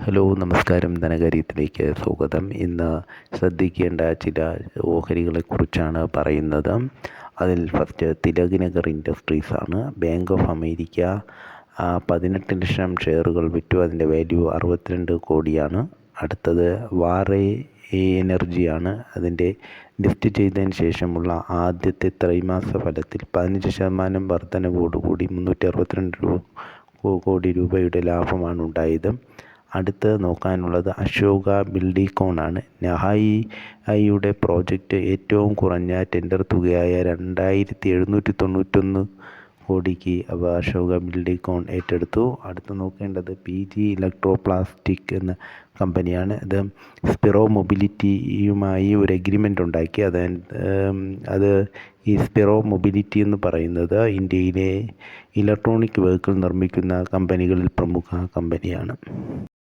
Hello നമസ്കാരം, ധനകാര്യത്തിലേക്ക് സ്വാഗതം. ഇന്ന് ശ്രദ്ധിക്കേണ്ട ചില ഓഹരികളെക്കുറിച്ചാണ് പറയുന്നത്. അതിൽ ഫസ്റ്റ് തിലക് നഗർ ഇൻഡസ്ട്രീസ് ആണ്. ബാങ്ക് ഓഫ് അമേരിക്ക 18 ലക്ഷം ഷെയറുകൾ വിറ്റു. അതിൻ്റെ വാല്യൂ 62 കോടിയാണ്. അടുത്തത് വാറേ എനർജിയാണ്. അതിൻ്റെ ലിസ്റ്റ് ചെയ്തതിന് ശേഷമുള്ള ആദ്യത്തെ ത്രൈമാസ ഫലത്തിൽ 15% വർധനവോടുകൂടി 362 കോടി രൂപയുടെ ലാഭമാണ് ഉണ്ടായത്. അടുത്ത് നോക്കാനുള്ളത് അശോക ബിൽഡിക്കോൺ ആണ്. നഹായിയുടെ പ്രോജക്റ്റ് ഏറ്റവും കുറഞ്ഞ ടെൻഡർ തുകയായ 2791 കോടിക്ക് അശോക ബിൽഡിക്കോൺ ഏറ്റെടുത്തു. അടുത്ത് നോക്കേണ്ടത് PG ഇലക്ട്രോപ്ലാസ്റ്റിക് എന്ന കമ്പനിയാണ്. ഇത് സ്പിറോ മൊബിലിറ്റിയുമായി ഒരു എഗ്രിമെൻ്റ് ഉണ്ടാക്കി. അത് ഈ സ്പിറോ മൊബിലിറ്റി എന്ന് പറയുന്നത് ഇന്ത്യയിലെ ഇലക്ട്രോണിക് വെഹിക്കിൾ നിർമ്മിക്കുന്ന കമ്പനികളിൽ പ്രമുഖ കമ്പനിയാണ്.